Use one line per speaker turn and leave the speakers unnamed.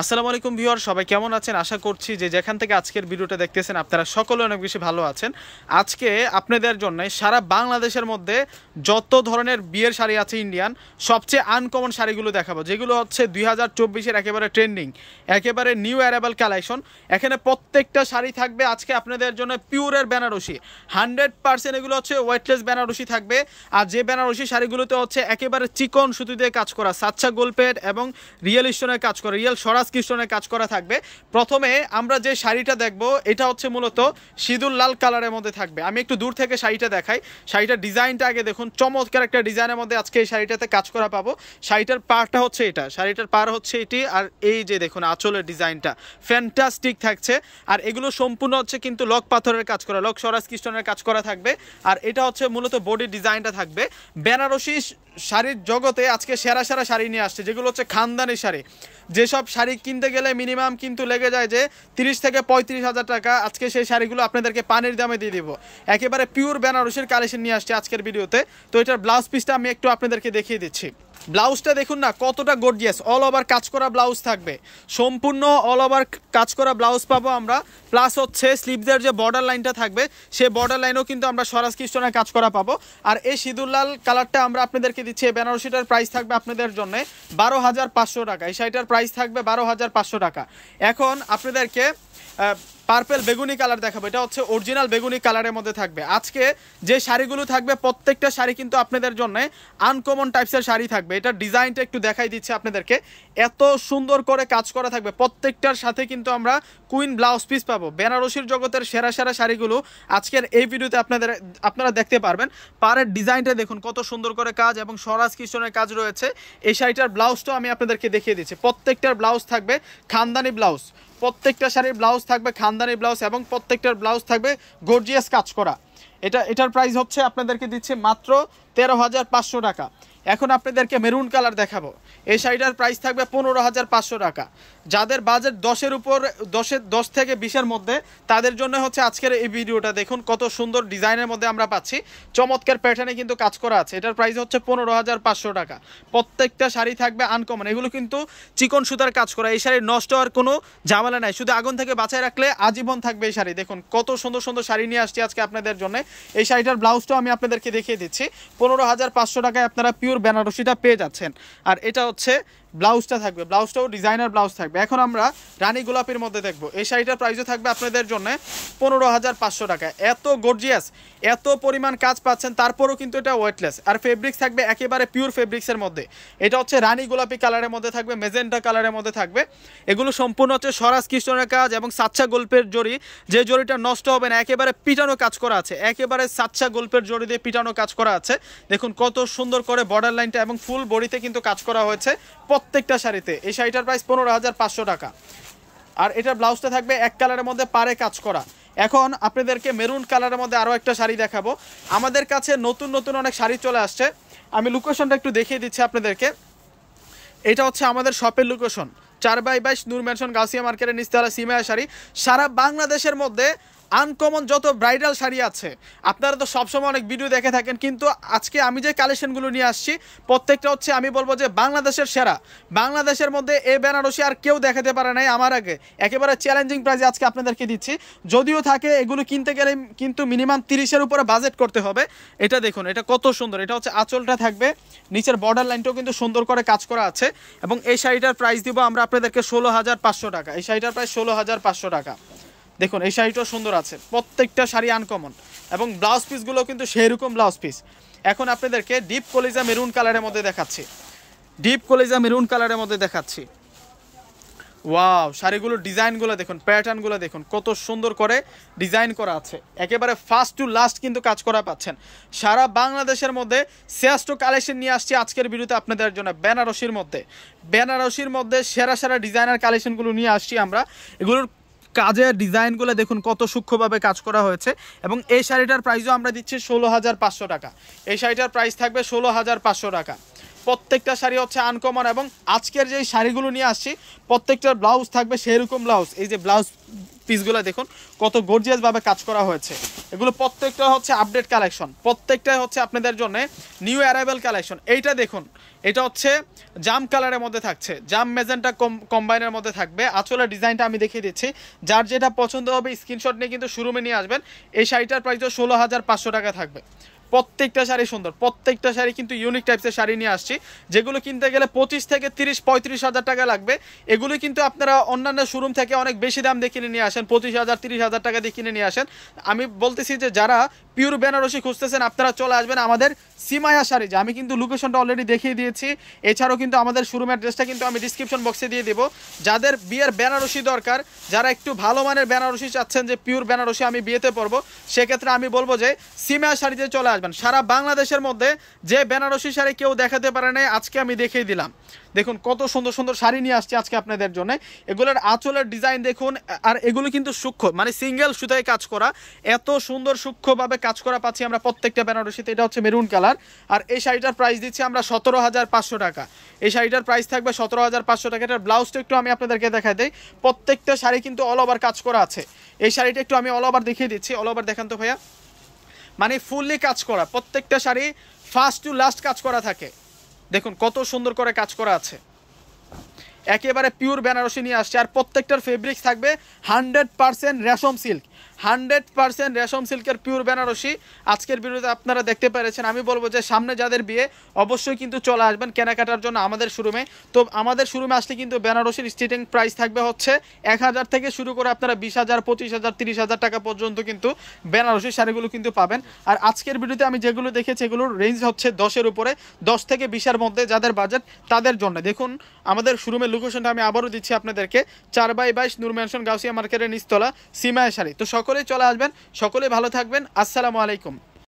আসসালামু আলাইকুম ভিউয়ার, সবাই কেমন আছেন? আশা করছি যে যেখান থেকে আজকের ভিডিওটা দেখতেছেন আপনারা সকলে অনেক বেশি ভালো আছেন। আজকে আপনাদের জন্য সারা বাংলাদেশের মধ্যে যত ধরনের বিয়ের শাড়ি আছে ইন্ডিয়ান, সবচেয়ে আনকমন শাড়িগুলো দেখাবো, যেগুলো হচ্ছে 2024-এর একেবারে ট্রেন্ডিং, একেবারে নিউ অ্যারাইভাল কালেকশন। এখানে প্রত্যেকটা শাড়ি থাকবে আজকে আপনাদের জন্য পিওরের বেনারসি, 100% এগুলো হচ্ছে ওয়েটলেস বেনারসি থাকবে। আর যে বেনারসি শাড়িগুলোতে হচ্ছে একেবারে চিকন সুতি দিয়ে কাজ করা, সাচ্চা গোলপেট এবং রিয়েল স্টোনের কাজ করা, রিয়েল সরাস কৃষ্ণের কাজ করা থাকবে। প্রথমে আমরা যে শাড়িটা দেখব এটা হচ্ছে মূলত সিঁদুর লাল কালারের মধ্যে থাকবে। আমি একটু দূর থেকে শাড়িটা দেখাই। শাড়িটার ডিজাইনটা আগে দেখুন, চমৎকার একটা ডিজাইনের মধ্যে আজকে এই শাড়িটাতে কাজ করা পাবো। শাড়িটার পাড়টা হচ্ছে এটা, শাড়িটার পাড় হচ্ছে এটি, আর এই যে দেখুন আঁচলের ডিজাইনটা ফ্যান্টাস্টিক থাকছে। আর এগুলো সম্পূর্ণ হচ্ছে কিন্তু লক পাথরের কাজ করা, লক সরাস কৃষ্ণের কাজ করা থাকবে। আর এটা হচ্ছে মূলত বডির ডিজাইনটা থাকবে। বেনারসি শাড়ির জগতে আজকে সেরা সেরা শাড়ি নিয়ে আসছে, যেগুলো হচ্ছে খানদানি শাড়ি। যেসব শাড়ি কিনতে গেলে মিনিমাম কিন্তু লেগে যায় যে 30 থেকে 35,000 টাকা, আজকে সেই শাড়িগুলো আপনাদেরকে পানির দামে দিয়ে দিব। একেবারে পিওর বেনারসির কালেকশন নিয়ে আসছে আজকের ভিডিওতে। তো এটার ব্লাউজ পিসটা আমি একটু আপনাদেরকে দেখিয়ে দিচ্ছি। ব্লাউজটা দেখুন না কতটা গর্জিয়াস, অল ওভার কাজ করা ব্লাউজ থাকবে, সম্পূর্ণ অল ওভার কাজ করা ব্লাউজ পাবো আমরা। প্লাস হচ্ছে স্লিভসের যে বর্ডার লাইনটা থাকবে সেই বর্ডার লাইনও কিন্তু আমরা সরাস কৃষ্ণের কাজ করা পাবো। আর এই সিঁদুর লাল কালারটা আমরা আপনাদেরকে দিচ্ছি। এই বেনারসিটার প্রাইস থাকবে আপনাদের জন্য 12,500 টাকা। এই শাড়িটার প্রাইস থাকবে 12,500 টাকা। এখন আপনাদেরকে পার্পেল বেগুনি কালার দেখাবো, এটা হচ্ছে অরিজিনাল বেগুনি কালারের মধ্যে থাকবে। আজকে যে শাড়িগুলো থাকবে প্রত্যেকটা শাড়ি কিন্তু আপনাদের জন্য আনকমন টাইপসের শাড়ি থাকবে। এটার ডিজাইনটা একটু দেখাই দিচ্ছি আপনাদেরকে, এত সুন্দর করে কাজ করা থাকবে। প্রত্যেকটার সাথে কিন্তু আমরা কুইন ব্লাউজ পিস পাবো। বেনারসির জগতের সেরা সেরা শাড়িগুলো আজকের এই ভিডিওতে আপনারা দেখতে পারবেন। পাড়ের ডিজাইনটা দেখুন কত সুন্দর করে কাজ এবং সরাজ কৃষ্ণের কাজ রয়েছে। এই শাড়িটার ব্লাউজটাও আমি আপনাদেরকে দেখিয়ে দিচ্ছি। প্রত্যেকটার ব্লাউজ থাকবে খানদানি ব্লাউজ, প্রত্যেকটা শাড়ির ব্লাউজ থাকবে খানদানি ব্লাউজ এবং প্রত্যেকটার ব্লাউজ থাকবে গর্জিয়াস কাজ করা। এটার প্রাইস হচ্ছে আপনাদেরকে দিচ্ছে মাত্র 13,500 টাকা। এখন আপনাদেরকে মেরুন কালার দেখাবো। এই শাড়িটার প্রাইস থাকবে 15,500 টাকা। যাদের বাজেট 10 থেকে 20-এর মধ্যে, তাদের জন্য হচ্ছে আজকের এই ভিডিওটা। দেখুন কত সুন্দর ডিজাইনের মধ্যে আমরা পাচ্ছি, চমৎকার প্যাটার্নে কিন্তু কাজ করা আছে। এটার প্রাইস হচ্ছে 15,500 টাকা। প্রত্যেকটা শাড়ি থাকবে আনকমন, এগুলো কিন্তু চিকন সুতার কাজ করা। এই শাড়ি নষ্ট হওয়ার কোনো ঝামেলা নাই, শুধু আগুন থেকে বাঁচায় রাখলে আজীবন থাকবে এই শাড়ি। দেখুন কত সুন্দর সুন্দর শাড়ি নিয়ে আসছি আজকে আপনাদের জন্য। এই শাড়িটার ব্লাউজটাও আমি আপনাদেরকে দেখিয়ে দিচ্ছি। 15,500 টাকায় আপনারা পিওর বেনারসিটা পেয়ে যাচ্ছেন। আর এটা হচ্ছে ব্লাউজটা থাকবে, ব্লাউজটাও ডিজাইনার ব্লাউজ থাকবে। এখন আমরা রানী গোলাপির মধ্যে দেখবো। এই শাড়িটার প্রাইসও থাকবে আপনাদের জন্য 15,500 টাকা। এত গর্জিয়াস, এত পরিমাণ কাজ পাচ্ছেন, তারপরও কিন্তু এটা ওয়েটলেস। আর ফেব্রিক্স থাকবে একেবারে পিওর ফেব্রিক্সের মধ্যে। এটা হচ্ছে রানী গোলাপি কালারের মধ্যে থাকবে, মেজেন্টা কালারের মধ্যে থাকবে। এগুলো সম্পূর্ণ হচ্ছে সরাস কৃষ্ণের কাজ এবং সাচ্চা গল্পের জড়ি, যে জড়িটা নষ্ট হবে না, একেবারে পিটানো কাজ করা আছে, একেবারে সাচ্চা গল্পের জড়ি দিয়ে পিটানো কাজ করা আছে। দেখুন কত সুন্দর করে বর্ডার লাইনটা এবং ফুল বডিতে কিন্তু কাজ করা হয়েছে প্রত্যেকটা শাড়িতে। এই শাড়িটার প্রাইস 15,500 টাকা। আর এটার ব্লাউজটা থাকবে এক কালারের মধ্যে পাড়ে কাজ করা। এখন আপনাদেরকে মেরুন কালারের মধ্যে আরও একটা শাড়ি দেখাবো। আমাদের কাছে নতুন নতুন অনেক শাড়ি চলে আসছে, আমি লোকেশনটা একটু দেখিয়ে দিচ্ছি আপনাদেরকে। এটা হচ্ছে আমাদের শপের লোকেশন, 4/22 নূর ম্যানশন, গাউসিয়া মার্কেটের নিচতলা, সিমায়া শাড়ি। সারা বাংলাদেশের মধ্যে আনকমন যত ব্রাইডাল শাড়ি আছে, আপনারা তো সবসময় অনেক ভিডিও দেখে থাকেন, কিন্তু আজকে আমি যে কালেকশনগুলো নিয়ে আসছি প্রত্যেকটা হচ্ছে আমি বলবো যে বাংলাদেশের সেরা। বাংলাদেশের মধ্যে এই বেনারসি আর কেউ দেখাতে পারে নাই আমার আগে। একেবারে চ্যালেঞ্জিং প্রাইসে আজকে আপনাদেরকে দিচ্ছি। যদিও থাকে এগুলো কিনতে গেলে কিন্তু মিনিমাম 30-এর উপরে বাজেট করতে হবে। এটা দেখুন, এটা কত সুন্দর। এটা হচ্ছে আঁচলটা থাকবে, নিচের বর্ডার লাইনটাও কিন্তু সুন্দর করে কাজ করা আছে। এবং এই শাড়িটার প্রাইস দিব আমরা আপনাদেরকে 16,500 টাকা। এই শাড়িটার প্রাইস 16,500 টাকা। দেখুন এই শাড়িটাও সুন্দর আছে, প্রত্যেকটা শাড়ি আনকমন এবং ব্লাউজ পিসগুলো কিন্তু সেরকম ব্লাউজ পিস। এখন আপনাদেরকে ডিপ কলিজা মেরুন কালারের মধ্যে দেখাচ্ছি, ডিপ কলিজা মেরুন কালারের মধ্যে দেখাচ্ছি। ওয়াও, শাড়িগুলোর ডিজাইনগুলো দেখুন, প্যাটার্নগুলো দেখুন কত সুন্দর করে ডিজাইন করা আছে। একেবারে ফার্স্ট টু লাস্ট কিন্তু কাজ করা পাচ্ছেন। সারা বাংলাদেশের মধ্যে শ্রেষ্ঠ কালেকশন নিয়ে আসছি আজকের ভিডিওতে আপনাদের জন্য। বেনারসির মধ্যে সেরা সেরা ডিজাইনার কালেকশনগুলো নিয়ে আসছি আমরা। এগুলোর কাজের ডিজাইনগুলো দেখুন কত সূক্ষ্মভাবে কাজ করা হয়েছে। এবং এই শাড়িটার প্রাইসও আমরা দিচ্ছি 16,500 টাকা। এই শাড়িটার প্রাইস থাকবে 16,500 টাকা। প্রত্যেকটা শাড়ি হচ্ছে আনকমন এবং আজকের যে শাড়িগুলো নিয়ে আসছি প্রত্যেকটার ব্লাউজ থাকবে সেরকম ব্লাউজ। এই যে ব্লাউজ পিসগুলো দেখুন কত গর্জিয়াসভাবে কাজ করা হয়েছে। এগুলো প্রত্যেকটা হচ্ছে আপডেট কালেকশন, প্রত্যেকটাই হচ্ছে আপনাদের জন্য নিউ অ্যারাইভেল কালেকশন। এইটা দেখুন, এটা হচ্ছে জাম কালারের মধ্যে থাকছে, জাম মেজেন্টা কম্বাইনের মধ্যে থাকবে। আঁচলের ডিজাইনটা আমি দেখিয়ে দিচ্ছি, যার যেটা পছন্দ হবে স্ক্রিনশট নিয়ে কিন্তু শোরুমে নিয়ে আসবেন। এই শাড়িটার প্রাইসও 16,500 টাকা থাকবে। প্রত্যেকটা শাড়ি সুন্দর, প্রত্যেকটা শাড়ি কিন্তু ইউনিক টাইপসের শাড়ি নিয়ে আসছি, যেগুলো কিনতে গেলে 25 থেকে 30-35 হাজার টাকা লাগবে। এগুলো কিন্তু আপনারা অন্যান্য শোরুম থেকে অনেক বেশি দাম দিয়ে কিনে নিয়ে আসেন, 25,000-30,000 টাকা দিয়ে কিনে নিয়ে আসেন। আমি বলতেছি যে যারা পিওর বেনারসি খুঁজতেছেন আপনারা চলে আসবেন আমাদের সিমায়া শাড়ি, যে আমি কিন্তু লোকেশনটা অলরেডি দেখিয়ে দিয়েছি। এছাড়াও কিন্তু আমাদের শোরুমের অ্যাড্রেসটা কিন্তু আমি ডিসক্রিপশন বক্সে দিয়ে দেবো। যাদের বিয়ের বেনারসি দরকার, যারা একটু ভালো মানের বেনারসি চাচ্ছেন যে পিওর বেনারসি আমি বিয়েতে পরবো, সেক্ষেত্রে আমি বলবো যে সিমায়া শাড়িতে চলে আসবেন। সারা বাংলাদেশের মধ্যে যে বেনারসি শাড়ি কেউ দেখাতে পারে নাই, আজকে আমি দেখিয়ে দিলাম। দেখুন কত সুন্দর সুন্দর শাড়ি নিয়ে আসছি আজকে আপনাদের জন্য। এগুলোর আঁচলের ডিজাইন দেখুন, আর এগুলো কিন্তু সূক্ষ্ম, মানে সিঙ্গেল সুতায় কাজ করা, এত সুন্দর সূক্ষ্মভাবে কাজ করা পাচ্ছি আমরা প্রত্যেকটা বেনারসিতে। এটা হচ্ছে মেরুন কালার, আর এই শাড়িটার প্রাইস দিচ্ছি আমরা 17,500 টাকা। এই শাড়িটার প্রাইস থাকবে 17,500 টাকা। এটার ব্লাউজটা একটু আমি আপনাদেরকে দেখাই দিই। প্রত্যেকটা শাড়ি কিন্তু অল ওভার কাজ করা আছে। এই শাড়িটা একটু আমি অল ওভার দেখিয়ে দিচ্ছি, অল ওভার দেখান তো ভাইয়া, মানে ফুললি কাজ করা। প্রত্যেকটা শাড়ি ফার্স্ট টু লাস্ট কাজ করা থাকে। দেখুন কত সুন্দর করে কাজ করা আছে, একেবারে পিওর বেনারসি নিয়ে আসছে। আর প্রত্যেকটার ফেব্রিক্স থাকবে 100% রেশম সিল্ক, 100% রেশম সিল্কের পিওর বেনারসি। আজকের ভিডিওতে আপনারা দেখতে পেরেছেন। আমি বলবো যে সামনে যাদের বিয়ে অবশ্যই কিন্তু চলে আসবেন কেনাকাটার জন্য আমাদের শোরুমে। তো আমাদের শোরুমে আসলে কিন্তু বেনারসির স্টার্টিং প্রাইস থাকবে হচ্ছে 1,000 থেকে শুরু করে আপনারা 20,000, 25,000, 30,000 টাকা পর্যন্ত কিন্তু বেনারসি শাড়িগুলো কিন্তু পাবেন। আর আজকের ভিডিওতে আমি যেগুলো দেখেছি এগুলোর রেঞ্জ হচ্ছে 10-এর উপরে, 10 থেকে 20-এর মধ্যে যাদের বাজেট তাদের জন্য। দেখুন আমাদের শোরুমের লোকেশনটা আমি আবারও দিচ্ছি আপনাদেরকে, 4/22 নূর ম্যানশন গাউসিয়া মার্কেটের নিচতলা, সিমায়া শাড়ি। তো সকলেই চলে আসবেন, সকলেই ভালো থাকবেন। আসসালামু আলাইকুম।